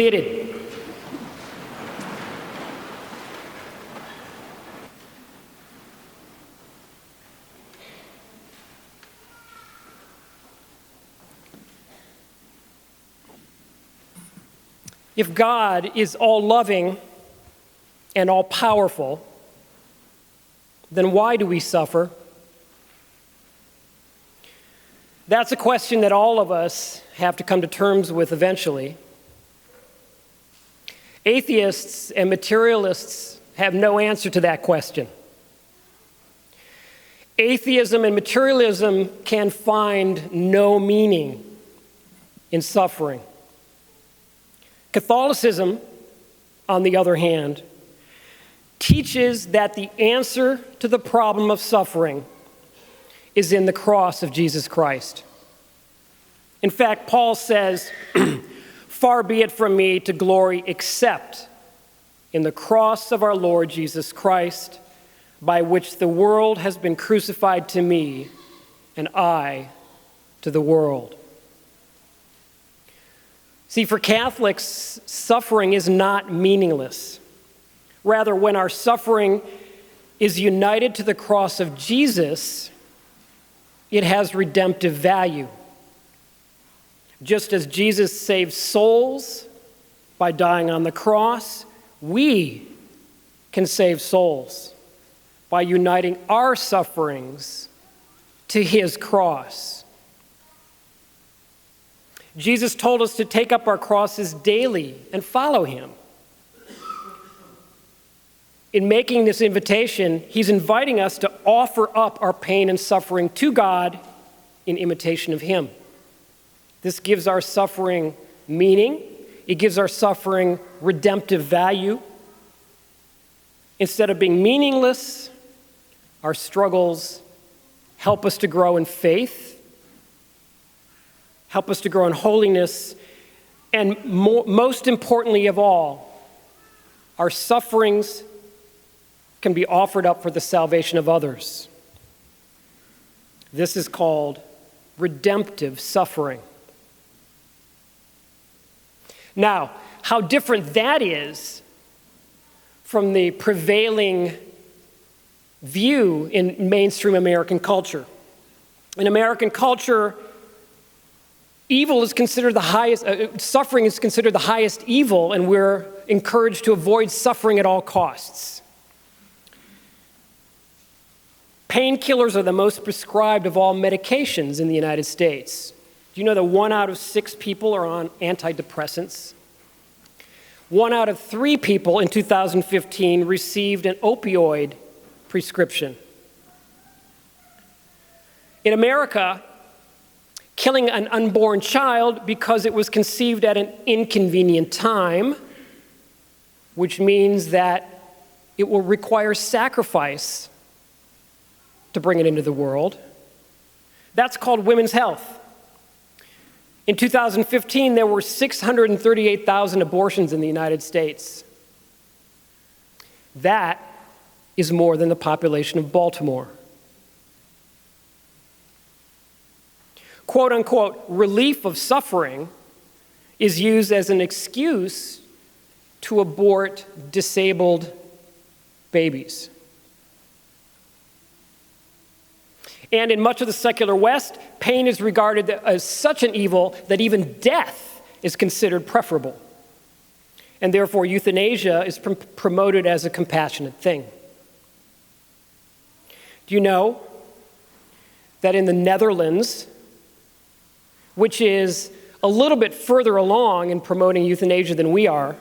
Seated. If God is all-loving and all-powerful, then why do we suffer? That's a question that all of us have to come to terms with eventually. Atheists and materialists have no answer to that question. Atheism and materialism can find no meaning in suffering. Catholicism, on the other hand, teaches that the answer to the problem of suffering is in the cross of Jesus Christ. In fact, Paul says, "Far be it from me to glory except in the cross of our Lord Jesus Christ, by which the world has been crucified to me, and I to the world." See, for Catholics, suffering is not meaningless. Rather, when our suffering is united to the cross of Jesus, it has redemptive value. Just as Jesus saved souls by dying on the cross, we can save souls by uniting our sufferings to his cross. Jesus told us to take up our crosses daily and follow him. In making this invitation, he's inviting us to offer up our pain and suffering to God in imitation of him. This gives our suffering meaning. It gives our suffering redemptive value. Instead of being meaningless, our struggles help us to grow in faith, help us to grow in holiness, and most importantly of all, our sufferings can be offered up for the salvation of others. This is called redemptive suffering. Now, how different that is from the prevailing view in mainstream American culture. In American culture, evil is considered the highest, suffering is considered the highest evil, and we're encouraged to avoid suffering at all costs. Painkillers are the most prescribed of all medications in the United States. Do you know that 1 out of 6 people are on antidepressants? 1 out of 3 people in 2015 received an opioid prescription. In America, killing an unborn child because it was conceived at an inconvenient time, which means that it will require sacrifice to bring it into the world, that's called women's health. In 2015, there were 638,000 abortions in the United States. That is more than the population of Baltimore. Quote unquote, relief of suffering is used as an excuse to abort disabled babies. And in much of the secular West, pain is regarded as such an evil that even death is considered preferable. And therefore, euthanasia is promoted as a compassionate thing. Do you know that in the Netherlands, which is a little bit further along in promoting euthanasia than we are,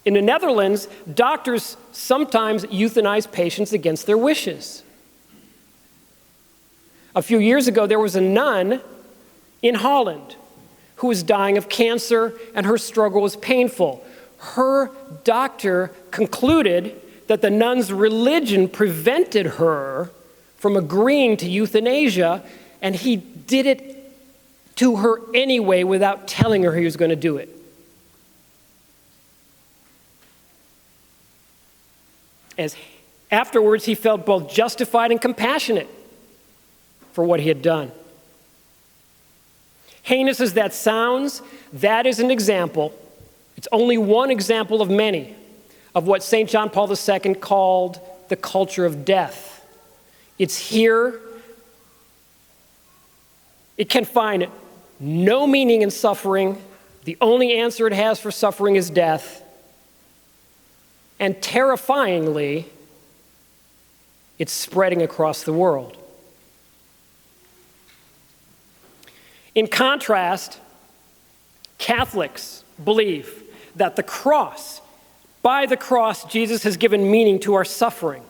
in the Netherlands, doctors sometimes euthanize patients against their wishes. A few years ago, there was a nun in Holland who was dying of cancer, and her struggle was painful. Her doctor concluded that the nun's religion prevented her from agreeing to euthanasia, and he did it to her anyway without telling her he was going to do it. As afterwards, he felt both justified and compassionate for what he had done. Heinous as that sounds, that is an example It's only one example of many of what St. John Paul II called the culture of death. It's here. It can find no meaning in suffering. The only answer it has for suffering is death. And terrifyingly, it's spreading across the world. In contrast, Catholics believe that by the cross, Jesus has given meaning to our suffering.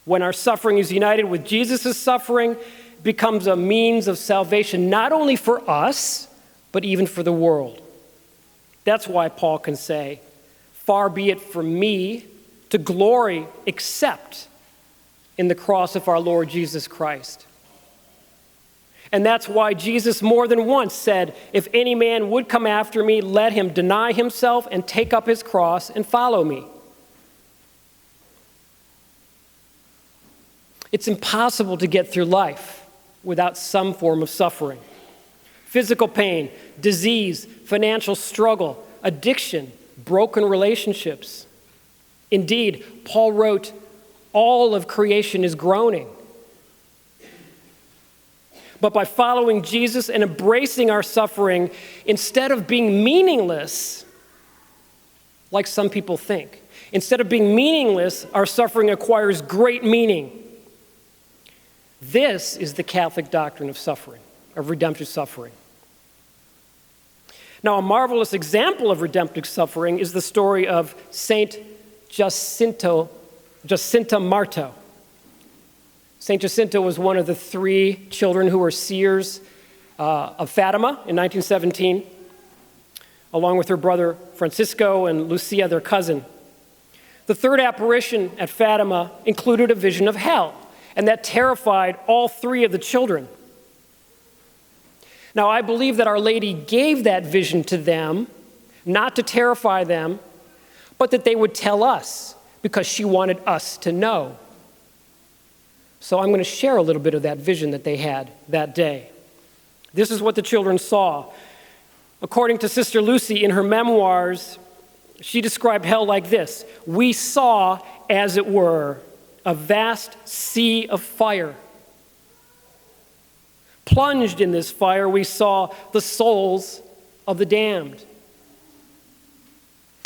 When our suffering is united with Jesus' suffering, it becomes a means of salvation, not only for us, but even for the world. That's why Paul can say, "Far be it from me to glory except in the cross of our Lord Jesus Christ." And that's why Jesus more than once said, "If any man would come after me, let him deny himself and take up his cross and follow me." It's impossible to get through life without some form of suffering. Physical pain, disease, financial struggle, addiction, broken relationships. Indeed, Paul wrote, "All of creation is groaning." But by following Jesus and embracing our suffering, instead of being meaningless, like some people think, instead of being meaningless, our suffering acquires great meaning. This is the Catholic doctrine of suffering, of redemptive suffering. Now, a marvelous example of redemptive suffering is the story of Saint Jacinta Marto. Saint Jacinta was one of the 3 children who were seers of Fatima in 1917, along with her brother Francisco and Lucia, their cousin. The third apparition at Fatima included a vision of hell, and that terrified all 3 of the children. Now, I believe that Our Lady gave that vision to them, not to terrify them, but that they would tell us, because she wanted us to know. So I'm going to share a little bit of that vision that they had that day. This is what the children saw. According to Sister Lucy in her memoirs, she described hell like this: "We saw, as it were, a vast sea of fire. Plunged in this fire, we saw the souls of the damned.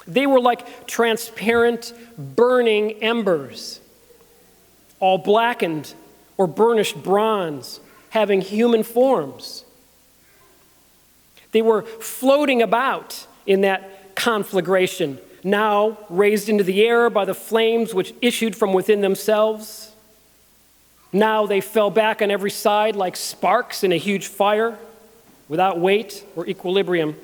They were like transparent, burning embers, all blackened or burnished bronze, having human forms. They were floating about in that conflagration, now raised into the air by the flames which issued from within themselves. Now they fell back on every side like sparks in a huge fire, without weight or equilibrium,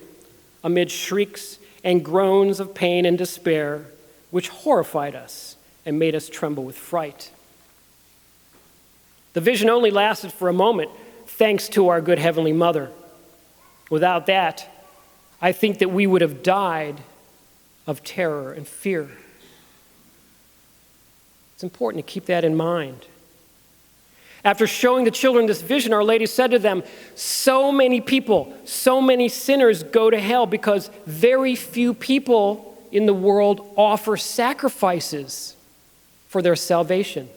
amid shrieks and groans of pain and despair, which horrified us and made us tremble with fright. The vision only lasted for a moment, thanks to our good Heavenly Mother. Without that, I think that we would have died of terror and fear." It's important to keep that in mind. After showing the children this vision, Our Lady said to them, "So many people, so many sinners go to hell because very few people in the world offer sacrifices for their salvation."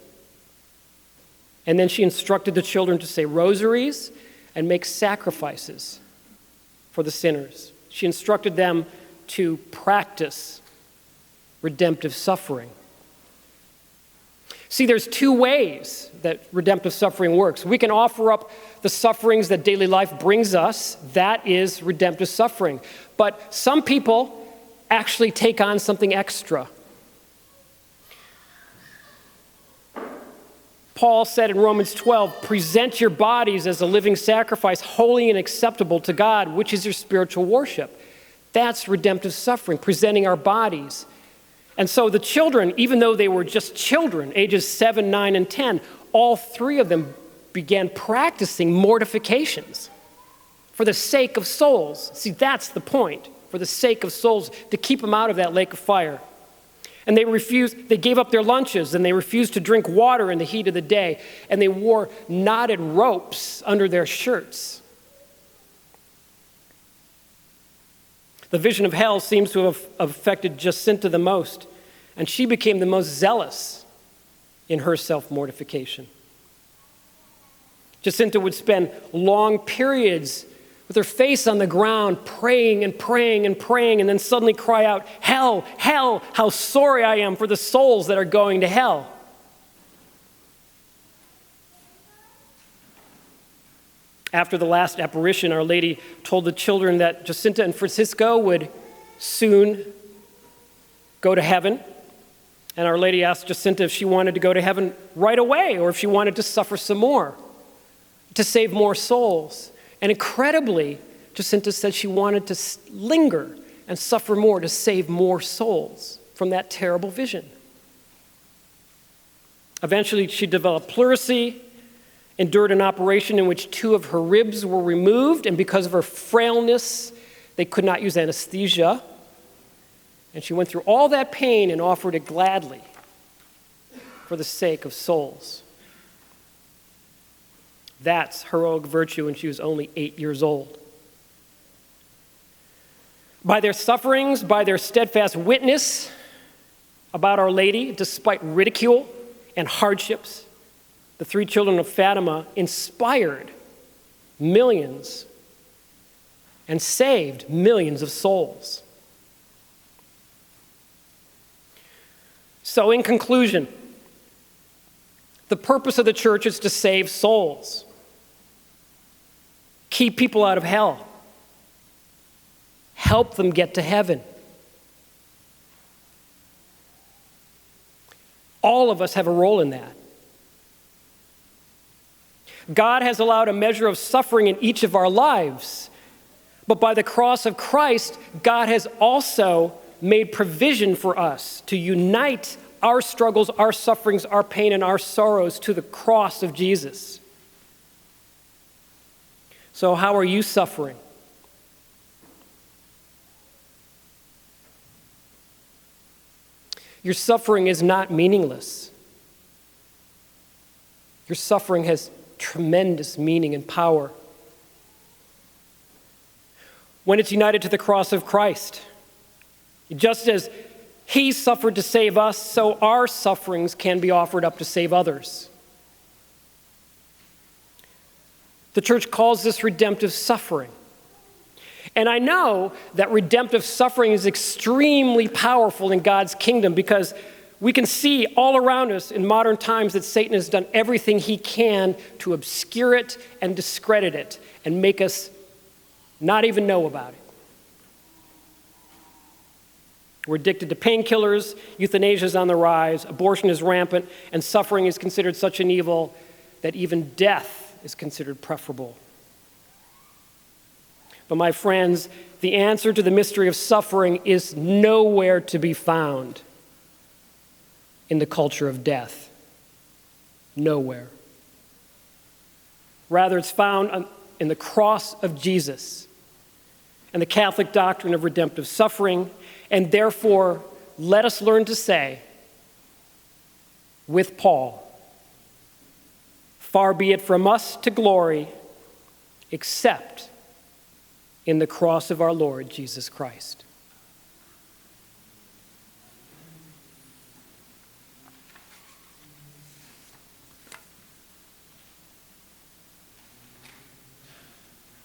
And then she instructed the children to say rosaries and make sacrifices for the sinners. She instructed them to practice redemptive suffering. See, there's 2 ways that redemptive suffering works. We can offer up the sufferings that daily life brings us. That is redemptive suffering. But some people actually take on something extra. Paul said in Romans 12, "Present your bodies as a living sacrifice, holy and acceptable to God, which is your spiritual worship." That's redemptive suffering, presenting our bodies. And so the children, even though they were just children, ages 7, 9, and 10, all 3 of them began practicing mortifications for the sake of souls. See, that's the point, for the sake of souls, to keep them out of that lake of fire. And they gave up their lunches, and they refused to drink water in the heat of the day, and they wore knotted ropes under their shirts. The vision of hell seems to have affected Jacinta the most, and she became the most zealous in her self-mortification. Jacinta would spend long periods with her face on the ground, praying and praying and praying, and then suddenly cry out, "Hell, hell, how sorry I am for the souls that are going to hell." After the last apparition, Our Lady told the children that Jacinta and Francisco would soon go to heaven. And Our Lady asked Jacinta if she wanted to go to heaven right away or if she wanted to suffer some more, to save more souls. And incredibly, Jacinta said she wanted to linger and suffer more to save more souls from that terrible vision. Eventually, she developed pleurisy, endured an operation in which 2 of her ribs were removed, and because of her frailness, they could not use anesthesia. And she went through all that pain and offered it gladly for the sake of souls. That's heroic virtue when she was only 8 years old. By their sufferings, by their steadfast witness about Our Lady, despite ridicule and hardships, the 3 children of Fatima inspired millions and saved millions of souls. So in conclusion, the purpose of the church is to save souls, keep people out of hell, help them get to heaven. All of us have a role in that. God has allowed a measure of suffering in each of our lives, but by the cross of Christ, God has also made provision for us to unite our struggles, our sufferings, our pain, and our sorrows to the cross of Jesus. So how are you suffering? Your suffering is not meaningless. Your suffering has tremendous meaning and power when it's united to the cross of Christ. Just as He suffered to save us, so our sufferings can be offered up to save others. The church calls this redemptive suffering. And I know that redemptive suffering is extremely powerful in God's kingdom because we can see all around us in modern times that Satan has done everything he can to obscure it and discredit it and make us not even know about it. We're addicted to painkillers, euthanasia is on the rise, abortion is rampant, and suffering is considered such an evil that even death is considered preferable. But my friends, the answer to the mystery of suffering is nowhere to be found in the culture of death. Nowhere. Rather, it's found in the cross of Jesus and the Catholic doctrine of redemptive suffering, and therefore, let us learn to say, with Paul, "Far be it from us to glory, except in the cross of our Lord Jesus Christ."